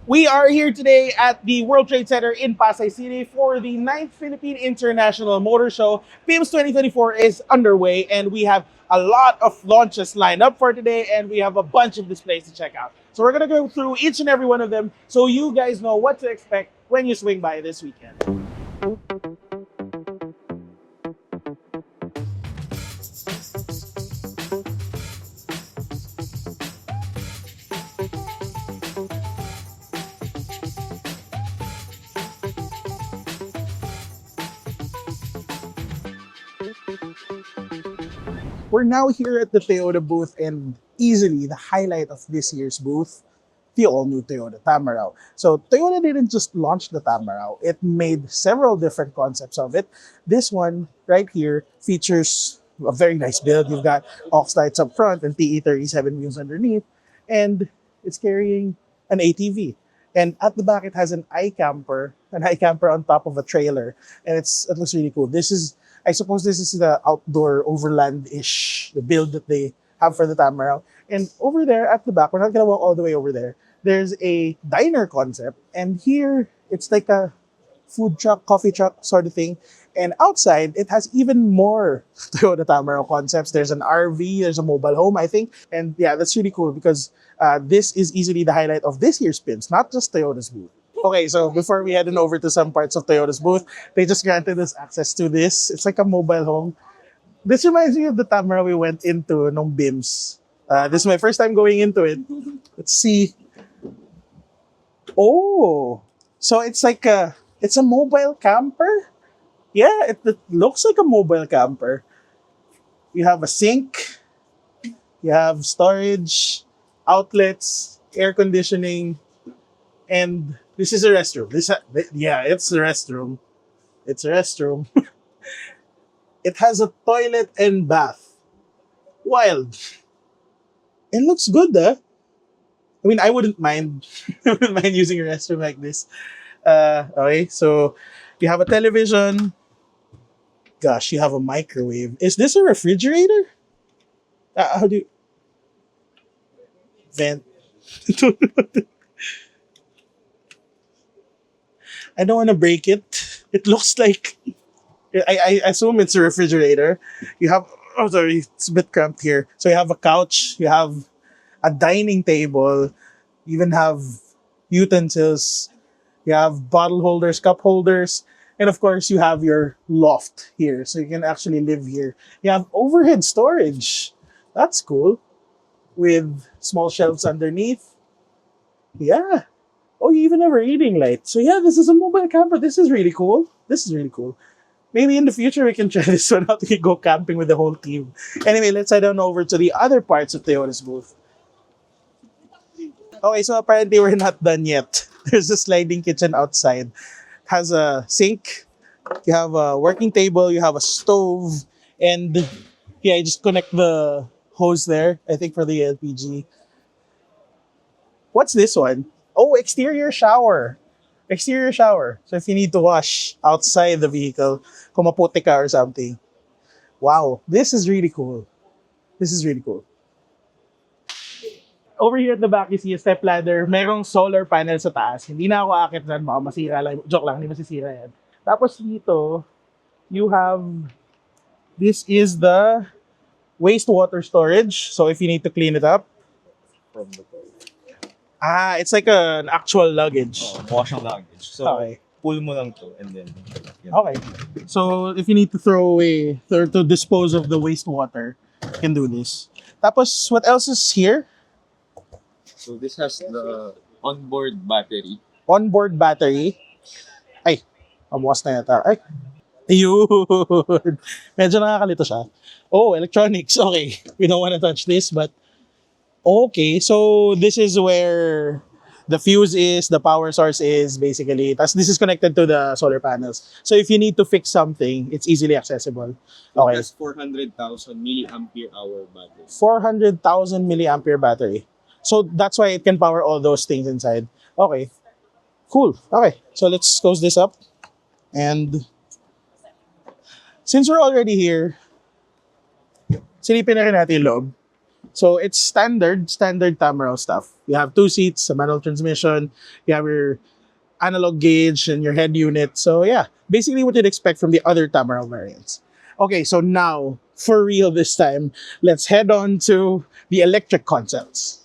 We are here today at the World Trade Center in Pasay City for the ninth Philippine International Motor Show. PIMS 2024 is underway, and we have a lot of launches lined up for today, and we have a bunch of displays to check out. So we're going to go through each and every one of them so you guys know what to expect when you swing by this weekend. We're now here at the Toyota booth, and easily the highlight of this year's booth, the all-new Toyota Tamaraw. So Toyota didn't just launch the Tamaraw, it made several different concepts of it. This one right here features a very nice build. You've got aux lights up front and TE37 wheels underneath, and it's carrying an ATV. And at the back, it has an iCamper on top of a trailer, and it looks really cool. I suppose this is the outdoor overland-ish, the build that they have for the Tamaraw. And over there at the back, we're not gonna walk all the way over there. There's a diner concept, and here it's like a food truck, coffee truck sort of thing. And outside, it has even more Toyota Tamaraw concepts. There's an RV, there's a mobile home, I think. And yeah, that's really cool because this is easily the highlight of this year's Pins, not just Toyota's booth. Okay, so before we head on over to some parts of Toyota's booth, they just granted us access to this. It's like a mobile home. This reminds me of the Tamaraw we went into nung BIMS. This is my first time going into it. Let's see. Oh, so it's a mobile camper. Yeah, it looks like a mobile camper. You have a sink, you have storage, outlets, air conditioning, and this is a restroom. Yeah, it's a restroom. It's a restroom. It has a toilet and bath. Wild. It looks good, I mean, I wouldn't mind. I wouldn't mind using a restroom like this. Okay, so you have a television. Gosh, you have a microwave. Is this a refrigerator? How do you vent? I don't want to break it. It looks like I assume it's a refrigerator. You have oh sorry, it's a bit cramped here. So you have a couch, you have a dining table, you even have utensils, you have bottle holders, cup holders, and of course you have your loft here. So you can actually live here. You have overhead storage. That's cool. With small shelves underneath. Yeah. Oh, you even have a reading light. So yeah, this is a mobile camper. This is really cool. This is really cool. Maybe in the future we can try this one out. We can go camping with the whole team. Anyway, let's head on over to the other parts of Toyota's booth. Okay, so apparently we're not done yet. There's a sliding kitchen outside. It has a sink. You have a working table. You have a stove. And yeah, you just connect the hose there, I think, for the LPG. What's this one? Oh, exterior shower. Exterior shower. So if you need to wash outside the vehicle, kung maputi ka or something. Wow, this is really cool. This is really cool. Over here at the back, you see a step ladder. Merong solar panel sa taas. Hindi na ako aakit dyan. Baka masira lang. Joke lang, hindi masisira yan. Tapos dito, you have, this is the wastewater storage. So if you need to clean it up. From the toilet. It's like an actual luggage. Washing luggage. So, Okay. pull mo lang to and then, yun. Okay. So if you need to throw away, or to dispose of the wastewater, you can do this. Tapos, what else is here? So, this has the onboard battery. Onboard battery. Ay, mabukas na yata. Ay, ayun. Medyo nakakalito siya. Oh, electronics. Okay. We don't want to touch this, but okay. So this is where the fuse is, the power source is, basically. Tapos this is connected to the solar panels. So if you need to fix something, it's easily accessible. Okay. It has 400,000 milliampere hour battery. 400,000 milliampere battery. So that's why it can power all those things inside. Okay. Cool. Okay. So let's close this up. And since we're already here, silipin na rin natin yung loob. So it's standard Tamaraw stuff. You have two seats, a manual transmission, you have your analog gauge and your head unit. So yeah, basically what you'd expect from the other Tamaraw variants. Okay, so now for real this time, let's head on to the electric concepts.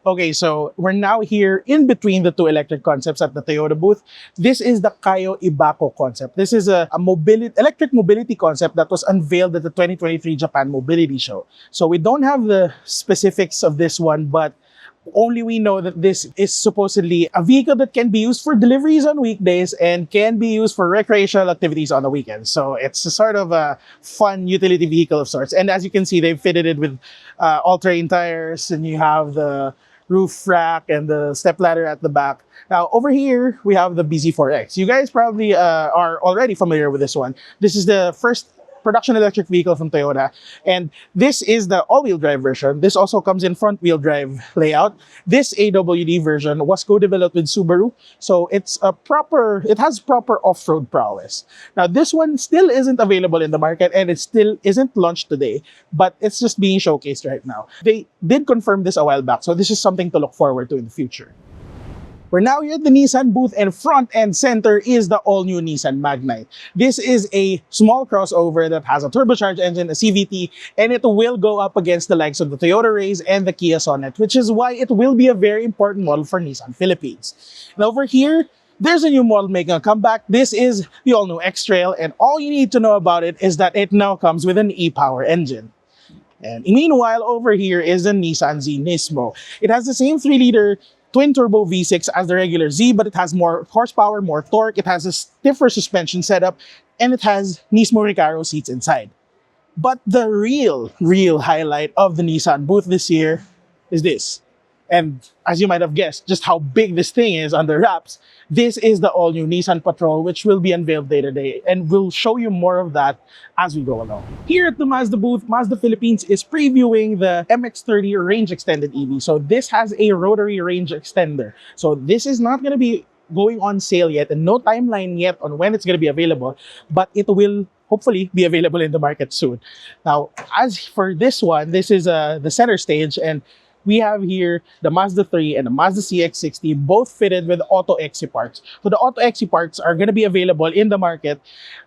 Okay, so we're now here in between the two electric concepts at the Toyota booth. This is the Kayo Ibako concept. This is a electric mobility concept that was unveiled at the 2023 Japan Mobility Show. So we don't have the specifics of this one, but only we know that this is supposedly a vehicle that can be used for deliveries on weekdays and can be used for recreational activities on the weekends. So it's a sort of a fun utility vehicle of sorts. And as you can see, they've fitted it with all-terrain tires, and you have the roof rack and the stepladder at the back. Now, over here, we have the BZ4X. You guys probably are already familiar with this one. This is the first production electric vehicle from Toyota, and this is the all-wheel drive version. This also comes in front-wheel drive layout. This AWD version was co-developed with Subaru, so it has proper off-road prowess. Now, this one still isn't available in the market, and it still isn't launched today, but it's just being showcased right now. They did confirm this a while back, so this is something to look forward to in the future. We're now here at the Nissan booth, and front and center is the all-new Nissan Magnite. This is a small crossover that has a turbocharged engine, a CVT, and it will go up against the likes of the Toyota Raze and the Kia Sonet, which is why it will be a very important model for Nissan Philippines. And over here, there's a new model making a comeback. This is the all-new X-Trail, and all you need to know about it is that it now comes with an e-Power engine. And meanwhile, over here is the Nissan Z Nismo. It has the same 3-liter twin-turbo V6 as the regular Z, but it has more horsepower, more torque, it has a stiffer suspension setup, and it has Nismo Recaro seats inside. But the real highlight of the Nissan booth this year is this. And as you might have guessed, just how big this thing is under wraps, this is the all-new Nissan Patrol, which will be unveiled later today, and we'll show you more of that as we go along. Here at the Mazda booth, Mazda Philippines is previewing the MX-30 range extended EV. So this has a rotary range extender. So this is not going to be going on sale yet, and no timeline yet on when it's going to be available, but it will hopefully be available in the market soon. Now, as for this one, this is the center stage, and we have here the Mazda 3 and the Mazda CX-60, both fitted with Auto XC parts. So the Auto XC parts are going to be available in the market.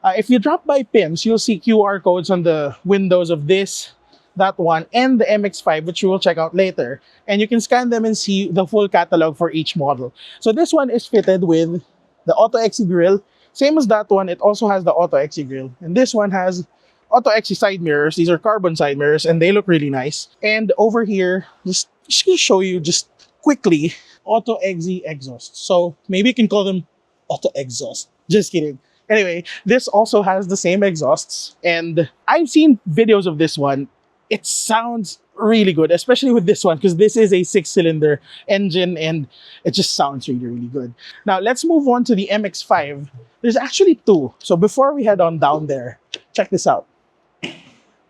If you drop by PIMS, you'll see QR codes on the windows of this, that one, and the MX-5, which we will check out later. And you can scan them and see the full catalog for each model. So this one is fitted with the Auto XC grille. Same as that one, it also has the Auto XC grille. And this one has Auto XC side mirrors. These are carbon side mirrors, and they look really nice. And over here, just to show you just quickly, Auto XC exhaust. So maybe you can call them Auto exhaust. Just kidding. Anyway, this also has the same exhausts, and I've seen videos of this one. It sounds really good, especially with this one, because this is a 6-cylinder engine, and it just sounds really good. Now, let's move on to the MX-5. There's actually two. So before we head on down there, check this out.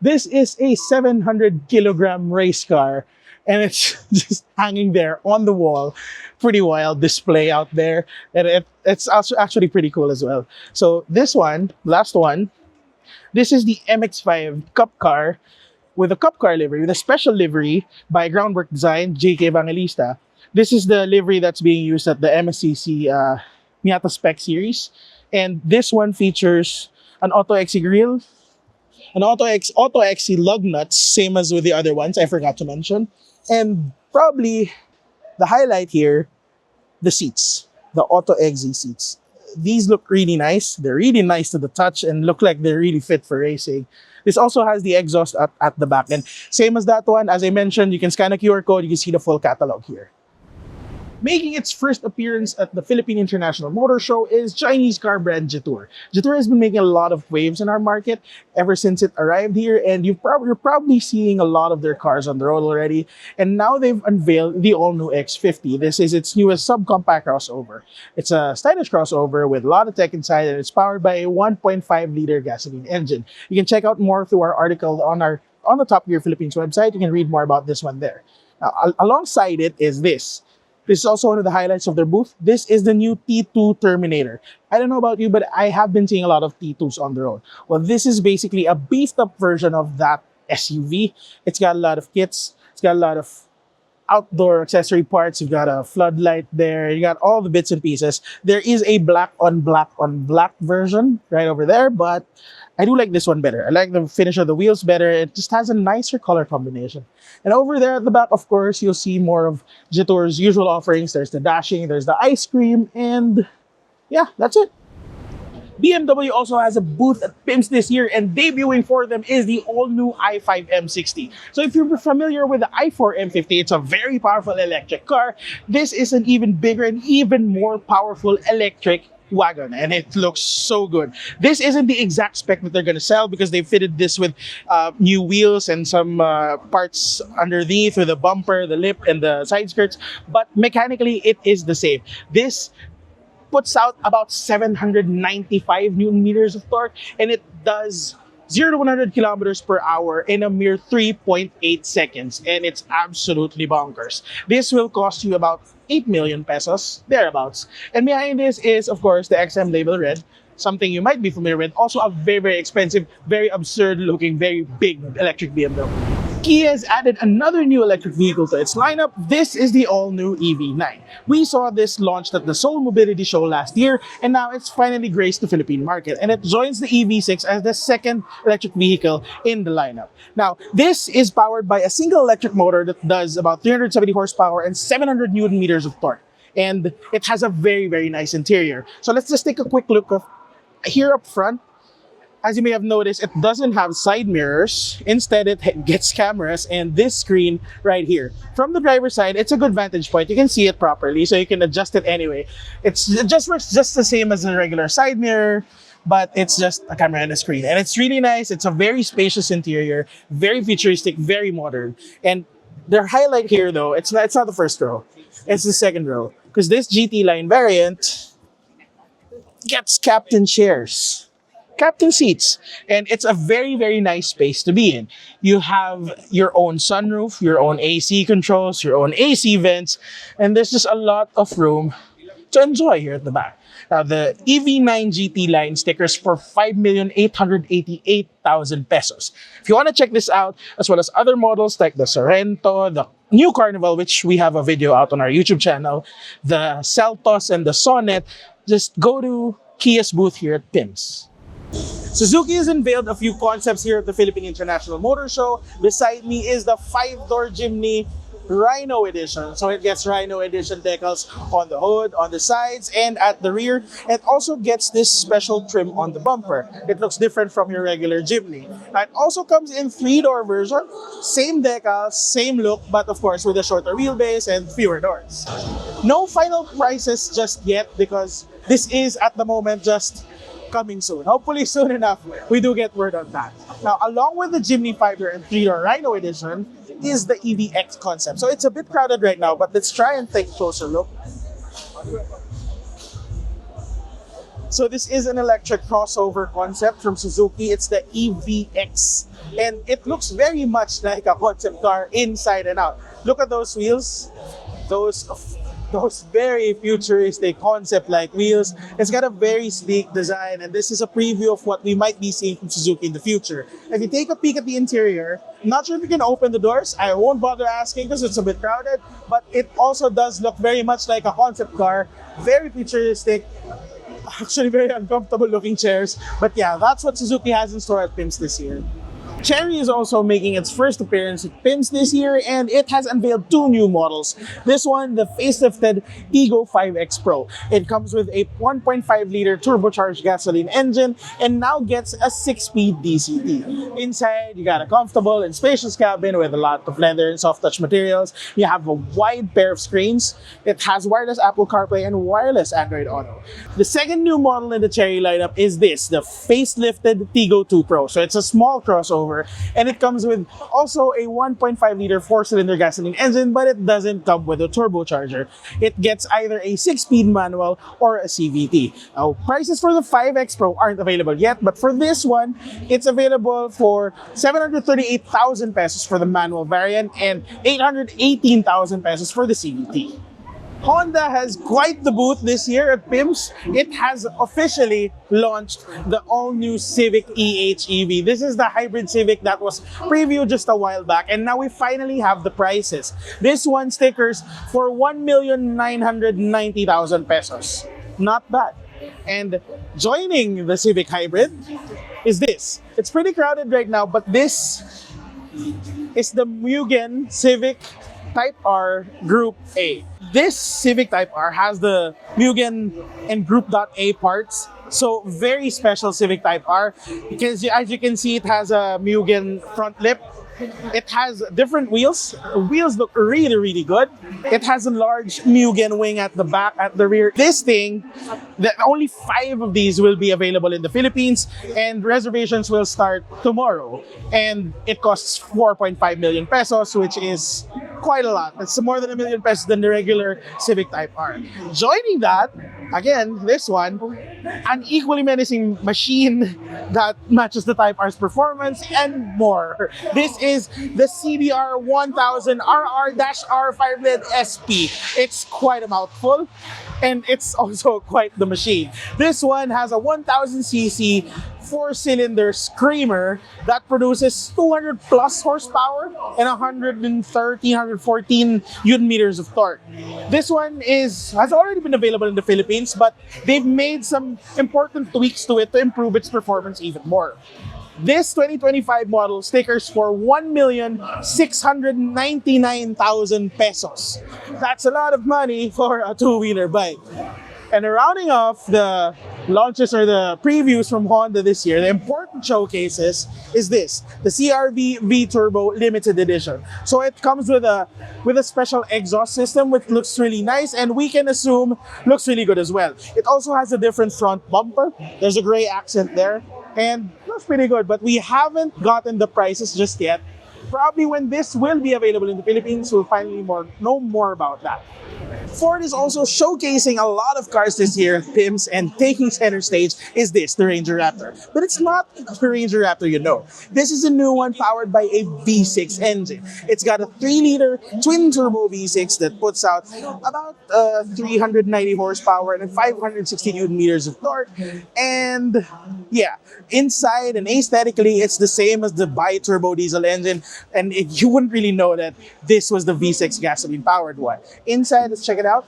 This is a 700-kilogram race car, and it's just hanging there on the wall. Pretty wild display out there, and it's also actually pretty cool as well. So this one, last one, this is the MX-5 Cup Car with a Cup Car livery, with a special livery by Groundwork Design, JK Evangelista. This is the livery that's being used at the MSCC Miata Spec Series, and this one features an Auto XC grille, an Auto XC lug nuts, same as with the other ones I forgot to mention. And probably the highlight here, the seats, the Auto XC seats. These look really nice. They're really nice to the touch and look like they're really fit for racing. This also has the exhaust at the back. And same as that one, as I mentioned, you can scan a QR code, you can see the full catalog here. Making its first appearance at the Philippine International Motor Show is Chinese car brand Jetour. Jetour has been making a lot of waves in our market ever since it arrived here, and you're probably seeing a lot of their cars on the road already. And now they've unveiled the all-new X50. This is its newest subcompact crossover. It's a stylish crossover with a lot of tech inside, and it's powered by a 1.5-liter gasoline engine. You can check out more through our article on the Top Gear Philippines website. You can read more about this one there. Now, alongside it is this. This is also one of the highlights of their booth. This is the new T2 Terminator. I don't know about you, but I have been seeing a lot of T2s on the road. Well, this is basically a beefed up version of that SUV. It's got a lot of kits. It's got a lot of outdoor accessory parts. You've got a floodlight there. You got all the bits and pieces. There is a black on black on black version right over there, but I do like this one better. I like the finish of the wheels better. It just has a nicer color combination. And over there at the back, of course, you'll see more of Jetour's usual offerings. There's the dashing, there's the ice cream, and yeah, that's it. BMW also has a booth at PIMS this year, and debuting for them is the all-new i5 M60. So if you're familiar with the i4 M50, it's a very powerful electric car. This is an even bigger and even more powerful electric wagon, and it looks so good. This isn't the exact spec that they're going to sell because they fitted this with new wheels and some parts underneath with the bumper, the lip, and the side skirts, but mechanically it is the same. This puts out about 795 newton meters of torque, and it does 0 to 100 kilometers per hour in a mere 3.8 seconds, and it's absolutely bonkers. This will cost you about 8 million pesos, thereabouts. And behind this is, of course, the XM label red, something you might be familiar with. Also a very, very expensive, very absurd looking, very big electric BMW. Kia has added another new electric vehicle to its lineup. This is the all-new EV9. We saw this launched at the Seoul Mobility Show last year, and now it's finally graced the Philippine market, and it joins the EV6 as the second electric vehicle in the lineup. Now, this is powered by a single electric motor that does about 370 horsepower and 700 newton meters of torque, and it has a very, very nice interior. So let's just take a quick look of here up front. As you may have noticed, it doesn't have side mirrors. Instead, it gets cameras and this screen right here. From the driver's side, it's a good vantage point. You can see it properly, so you can adjust it anyway. It just works just the same as a regular side mirror, but it's just a camera and a screen. And it's really nice. It's a very spacious interior, very futuristic, very modern. And their highlight here, though, it's not the first row. It's the second row. Because this GT line variant gets captain chairs. Captain seats, and it's a very, very nice space to be in. You have your own sunroof, your own AC controls, your own AC vents, and there's just a lot of room to enjoy here at the back. Now, the EV9 GT line stickers for 5,888,000 pesos. If you want to check this out, as well as other models like the Sorrento, the new Carnival, which we have a video out on our YouTube channel, the Seltos, and the Sonnet, just go to Kia's booth here at PIMS. Suzuki has unveiled a few concepts here at the Philippine International Motor Show. Beside me is the 5-door Jimny Rhino Edition. So it gets Rhino Edition decals on the hood, on the sides, and at the rear. It also gets this special trim on the bumper. It looks different from your regular Jimny. It also comes in 3-door version. Same decals, same look, but of course with a shorter wheelbase and fewer doors. No final prices just yet because this is at the moment just coming soon. Hopefully soon enough, we do get word on that. Now, along with the Jimny 5-door and 3-door Rhino Edition is the EVX concept. So it's a bit crowded right now, but let's try and take a closer look. So this is an electric crossover concept from Suzuki. It's the EVX, and it looks very much like a concept car inside and out. Look at those wheels. Those very futuristic concept-like wheels. It's got a very sleek design, and this is a preview of what we might be seeing from Suzuki in the future. If you take a peek at the interior, I'm not sure if you can open the doors. I won't bother asking because it's a bit crowded, but it also does look very much like a concept car. Very futuristic, actually very uncomfortable looking chairs. But yeah, that's what Suzuki has in store at PIMS this year. Chery is also making its first appearance at PIMS this year, and it has unveiled 2 new models. This one, the facelifted Ego 5X Pro. It comes with a 1.5-liter turbocharged gasoline engine and now gets a 6-speed DCT. Inside, you got a comfortable and spacious cabin with a lot of leather and soft touch materials. You have a wide pair of screens. It has wireless Apple CarPlay and wireless Android Auto. The second new model in the Chery lineup is this, the facelifted Tiggo 2 Pro. So it's a small crossover, and it comes with also a 1.5-liter 4-cylinder gasoline engine, but it doesn't come with a turbocharger. It gets either a 6-speed manual or a CVT. Now, prices for the 5X Pro aren't available yet, but for this one, it's available for 738,000 pesos for the manual variant and 818,000 pesos for the CVT. Honda has quite the booth this year at PIMS. It has officially launched the all-new Civic EH-EV. This is the hybrid Civic that was previewed just a while back, and now we finally have the prices. This one stickers for 1,990,000 pesos. Not bad. And joining the Civic Hybrid is this. It's pretty crowded right now, but this is the Mugen Civic Type R Group A. This Civic Type R has the Mugen and Group A parts. So very special Civic Type R because as you can see, it has a Mugen front lip. It has different wheels. The wheels look really, really good. It has a large Mugen wing at the back, at the rear. This thing, only 5 of these will be available in the Philippines, and reservations will start tomorrow. And it costs 4.5 million pesos, which is quite a lot. It's more than 1 million pesos than the regular Civic Type R. Joining that, again, this one, an equally menacing machine that matches the Type R's performance and more. This is the CBR 1000 RR-R500 SP. It's quite a mouthful, and it's also quite the machine. This one has a 1000cc 4-cylinder screamer that produces 200 plus horsepower and 114 newton meters of torque. This one has already been available in the Philippines, but they've made some important tweaks to it to improve its performance even more. This 2025 model stickers for 1,699,000 pesos. That's a lot of money for a two-wheeler bike. And rounding off the launches or the previews from Honda this year, the important showcases is this, the CR-V V-Turbo Limited Edition. So it comes with a special exhaust system which looks really nice, and we can assume looks really good as well. It also has a different front bumper. There's a gray accent there, and looks pretty good, but we haven't gotten the prices just yet. Probably when this will be available in the Philippines, we'll finally know more about that. Ford is also showcasing a lot of cars this year at PIMS, and taking center stage is this, the Ranger Raptor. But it's not the Ranger Raptor you know. This is a new one powered by a V6 engine. It's got a 3-liter twin-turbo V6 that puts out about 390 horsepower and 560 newton meters of torque. And yeah, inside and aesthetically, it's the same as the bi-turbo diesel engine, and you wouldn't really know that this was the V6 gasoline-powered one. Inside, let's check it out.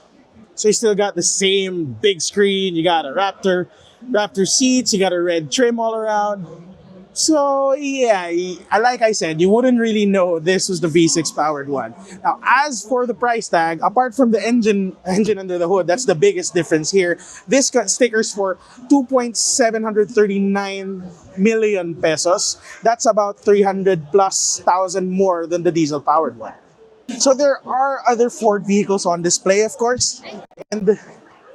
So you still got the same big screen, you got a Raptor seats, you got a red trim all around. So yeah, like I said, you wouldn't really know this was the V6 powered one. Now, as for the price tag, apart from the engine under the hood, that's the biggest difference here. This got stickers for 2.739 million pesos. That's about 300 plus thousand more than the diesel powered one. So there are other Ford vehicles on display, of course, and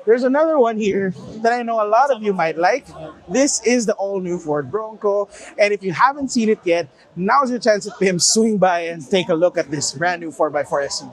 there's another one here that I know a lot of you might like. This is the all-new Ford Bronco, and if you haven't seen it yet, now's your chance at PIM. Swing by and take a look at this brand new 4x4 SUV.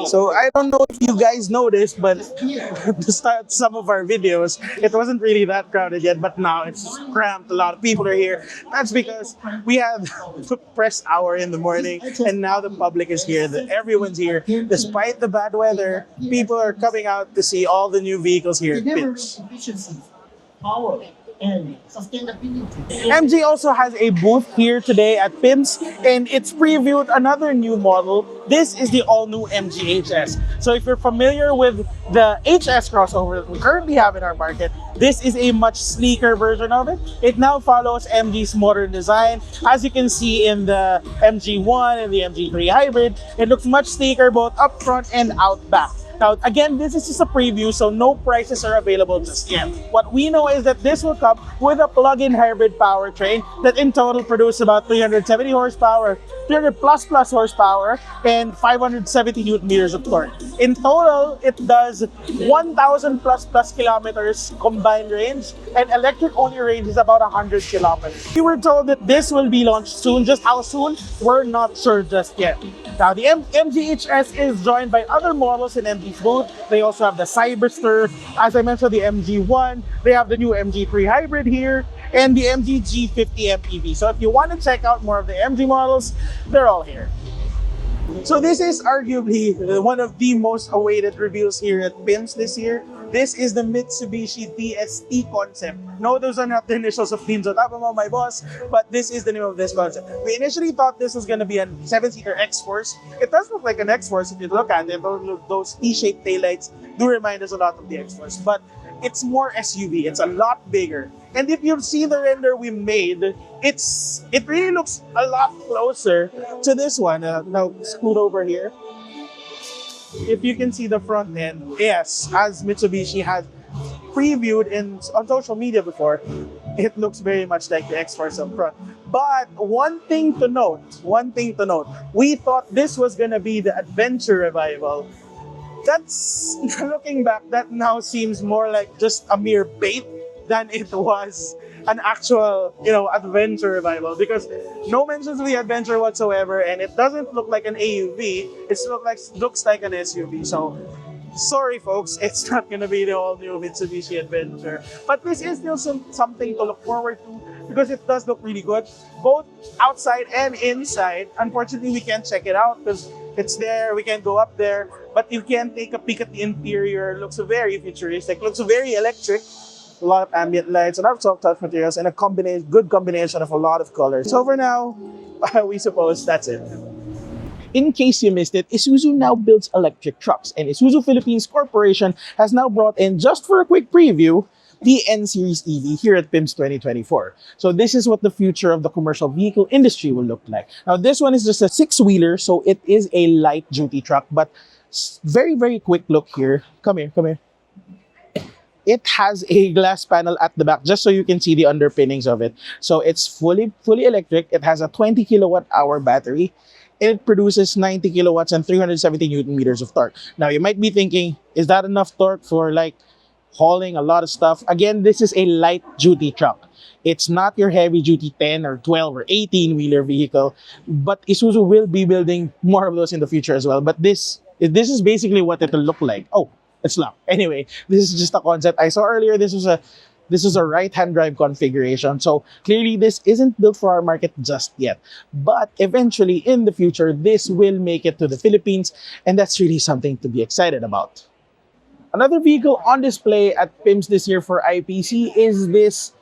So I don't know if you guys noticed, but to start some of our videos, it wasn't really that crowded yet, but now it's cramped. A lot of people are here. That's because we had the press hour in the morning, and now the public is here. Everyone's here. Despite the bad weather, people are coming out to see all the new vehicles here at PIMS. Efficiency, power, and sustainability. MG also has a booth here today at PIMS, and it's previewed another new model. This is the all-new MG HS. So if you're familiar with the HS crossover that we currently have in our market, this is a much sleeker version of it. It now follows MG's modern design. As you can see in the MG1 and the MG3 hybrid, it looks much sleeker both up front and out back. Now, again, this is just a preview, so no prices are available just yet. What we know is that this will come with a plug-in hybrid powertrain that in total produces about 370 horsepower, 300 plus horsepower, and 570 newton meters of torque. In total, it does 1,000 plus kilometers combined range, and electric-only range is about 100 kilometers. We were told that this will be launched soon. Just how soon, we're not sure just yet. Now, the MG HS is joined by other models in MG's booth. They also have the Cyberster, as I mentioned, the MG1. They have the new MG3 hybrid here, and the MG G50 MPV. So if you want to check out more of the MG models, they're all here. So this is arguably one of the most awaited reveals here at PIMS this year. This is the Mitsubishi DST concept. No, those are not the initials of Ninja Tabamo, my boss, but this is the name of this concept. We initially thought this was going to be a 7-seater X-Force. It does look like an X-Force if you look at it. Those T-shaped taillights do remind us a lot of the X-Force, but it's more SUV. It's a lot bigger. And if you see the render we made, it really looks a lot closer to this one. Now scoot over here. If you can see the front end, yes, as Mitsubishi has previewed on social media before, it looks very much like the X-Force up front. But one thing to note, we thought this was gonna be the adventure revival. That's, looking back, that now seems more like just a mere bait than it was an actual, adventure revival, because no mentions of the adventure whatsoever, and it doesn't look like an AUV. It looks like an SUV. So sorry folks, it's not gonna be the all new Mitsubishi Adventure, but this is still something to look forward to because it does look really good, both outside and inside. Unfortunately, we can't check it out because it's there. We can't go up there, but you can take a peek at the interior. It looks very futuristic, looks very electric. A lot of ambient lights, a lot of soft touch materials, and a good combination of a lot of colors. So for now, we suppose that's it. In case you missed it, Isuzu now builds electric trucks, and Isuzu Philippines Corporation has now brought in, just for a quick preview, the N-Series EV here at PIMS 2024. So this is what the future of the commercial vehicle industry will look like. Now this one is just a 6-wheeler, so it is a light-duty truck, but very, very quick look here. Come here. It has a glass panel at the back just so you can see the underpinnings of it. So it's fully electric. It has a 20 kilowatt hour battery. It produces 90 kilowatts and 370 Newton meters of torque. Now you might be thinking, is that enough torque for like hauling a lot of stuff? Again, this is a light duty truck. It's not your heavy duty 10 or 12 or 18 wheeler vehicle, but Isuzu will be building more of those in the future as well. But this is basically what it'll look like. Oh, it's locked. Anyway, this is just a concept. I saw earlier this was a right-hand drive configuration. So clearly this isn't built for our market just yet. But eventually in the future, this will make it to the Philippines, and that's really something to be excited about. Another vehicle on display at PIMS this year for IPC is this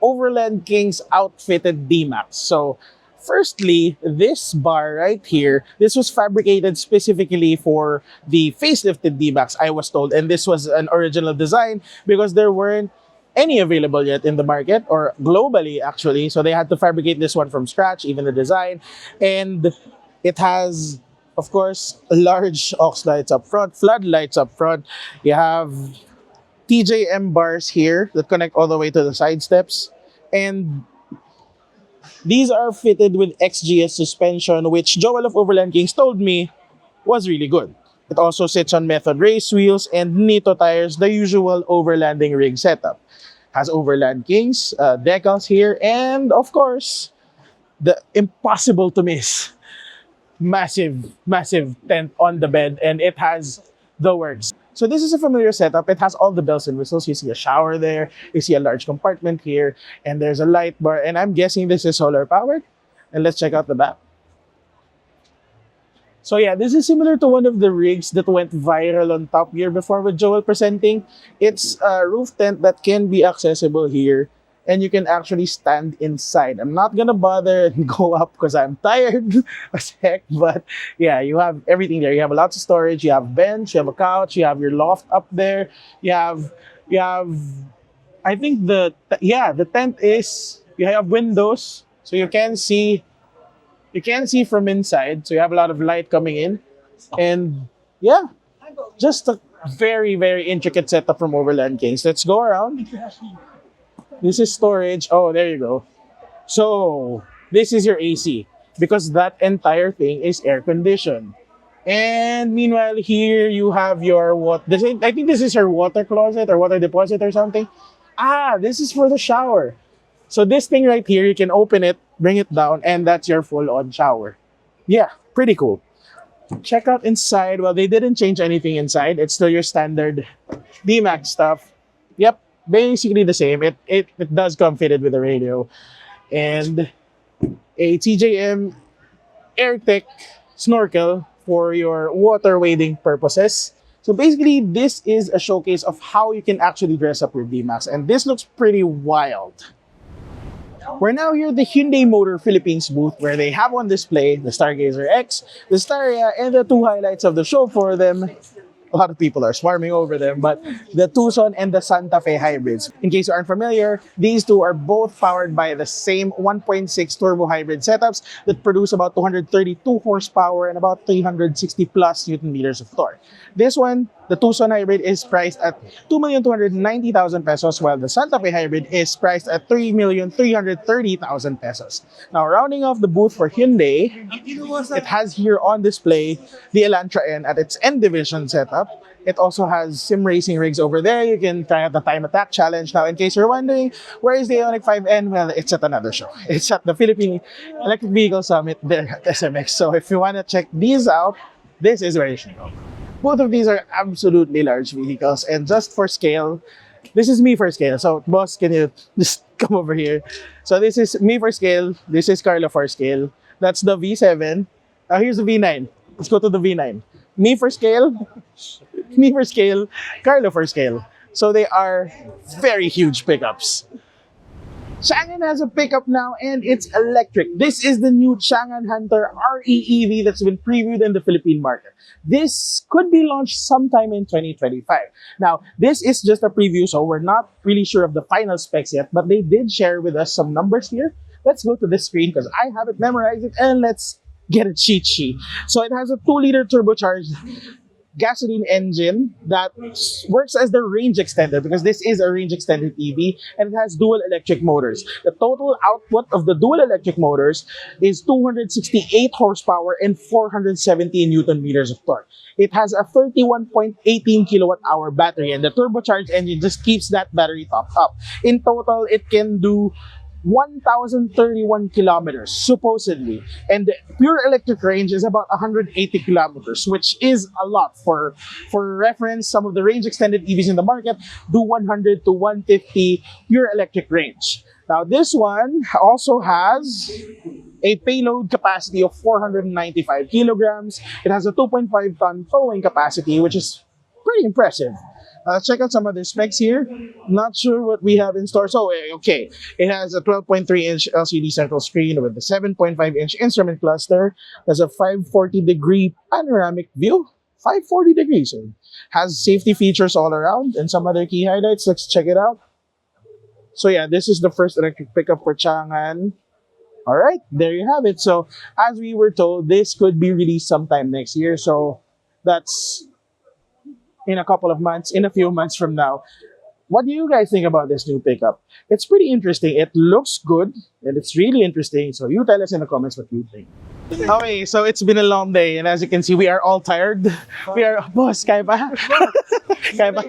Overland Kings outfitted D-Max. So firstly, this bar right here, this was fabricated specifically for the facelifted D-Max, I was told. And this was an original design because there weren't any available yet in the market, or globally actually. So they had to fabricate this one from scratch, even the design. And it has, of course, large aux lights up front, floodlights up front. You have TJM bars here that connect all the way to the side steps. And these are fitted with XGS suspension, which Joel of Overland Kings told me was really good. It also sits on Method race wheels and Nito tires, the usual overlanding rig setup. Has Overland Kings, decals here, and of course, the impossible to miss massive tent on the bed, and it has the works. So this is a familiar setup. It has all the bells and whistles. You see a shower there, you see a large compartment here, and there's a light bar, and I'm guessing this is solar powered. And let's check out the back. So yeah, this is similar to one of the rigs that went viral on Top Gear before with Joel presenting. It's a roof tent that can be accessible here, and you can actually stand inside. I'm not gonna bother and go up because I'm tired as heck, but yeah, you have everything there. You have lots of storage, you have bench, you have a couch, you have your loft up there, you have I think the tent is, you have windows so you can see from inside, so you have a lot of light coming in. And yeah, just a very, very intricate setup from Overland Kings. Let's go around. This is storage. Oh, there you go. So this is your AC, because that entire thing is air conditioned. And meanwhile, here you have your I think this is your water closet or water deposit or something. This is for the shower. So this thing right here, you can open it, bring it down, and that's your full-on shower. Yeah, pretty cool. Check out inside. Well, they didn't change anything inside. It's still your standard D-Max stuff. Yep, basically the same. It does come fitted with a radio. And a TJM AirTech snorkel for your water wading purposes. So basically, this is a showcase of how you can actually dress up your D-Max, and this looks pretty wild. We're now here at the Hyundai Motor Philippines booth where they have on display the Stargazer X, the Staria, and the two highlights of the show for them. A lot of people are swarming over them, but the Tucson and the Santa Fe hybrids. In case you aren't familiar, these two are both powered by the same 1.6 turbo hybrid setups that produce about 232 horsepower and about 360 plus Newton meters of torque. This one, the Tucson hybrid, is priced at 2,290,000 pesos, while the Santa Fe hybrid is priced at 3,330,000 pesos. Now, rounding off the booth for Hyundai, it has here on display the Elantra N at its N division setup. It also has sim racing rigs over there. You can try out the time attack challenge. Now, in case you're wondering, where is the Ioniq 5N? Well, it's at another show. It's at the Philippine Electric Vehicle Summit there at SMX. So if you want to check these out, this is where you should go. Both of these are absolutely large vehicles, and just for scale, this is me for scale. So, boss, can you just come over here? So this is me for scale. This is Carlo for scale. That's the V7. Now here's the V9. Let's go to the V9. Me for scale, me for scale, Carlo for scale. So they are very huge pickups. Chang'an has a pickup now, and it's electric. This is the new Chang'an Hunter RE EV that's been previewed in the Philippine market. This could be launched sometime in 2025. Now, this is just a preview, so we're not really sure of the final specs yet, but they did share with us some numbers here. Let's go to this screen because I haven't memorized it, and let's get a cheat sheet. So it has a 2-liter turbocharged gasoline engine that works as the range extender, because this is a range extended EV, and it has dual electric motors. The total output of the dual electric motors is 268 horsepower and 470 Newton meters of torque. It has a 31.18 kilowatt hour battery, and the turbocharged engine just keeps that battery topped up. In total, it can do 1,031 kilometers, supposedly. And the pure electric range is about 180 kilometers, which is a lot. For reference, some of the range extended EVs in the market do 100 to 150 pure electric range. Now, this one also has a payload capacity of 495 kilograms. It has a 2.5 ton towing capacity, which is pretty impressive. Let's check out some of the specs here. Not sure what we have in store. So, okay. It has a 12.3-inch LCD central screen with a 7.5-inch instrument cluster. There's a 540-degree panoramic view. 540 degrees. So has safety features all around and some other key highlights. Let's check it out. So, yeah, this is the first electric pickup for Chang'an. All right, there you have it. So, as we were told, this could be released sometime next year. So, that's in a couple of months, in a few months from now. What do you guys think about this new pickup? It's pretty interesting. It looks good, and it's really interesting. So you tell us in the comments what you think. Okay, so it's been a long day, and as you can see, we are all tired. We are, boss, kaya ba? Kaya ba?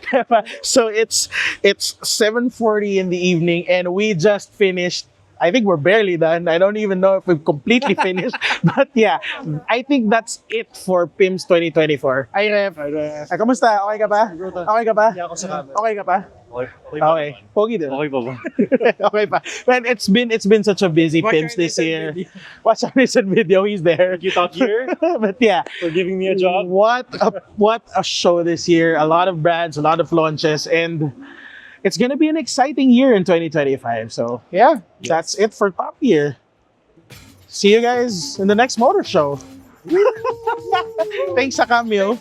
Kaya ba? So it's 7:40 in the evening, and we just finished. I think we're barely done. I don't even know if we've completely finished. But yeah, I think that's it for PIMS 2024. Ay, Ref. Ay, kamusta? Okay ka pa? Okay ka pa? Okay ka pa? Okay. Pogi din. Okay pa ba? Okay pa. Man, it's been such a busy PIMS this year. Watch our recent video. He's there. You thought here But yeah, for giving me a job? what a show this year. A lot of brands, a lot of launches, and it's going to be an exciting year in 2025. So, yeah, that's it for Top Gear. See you guys in the next motor show. Thanks sa cameo.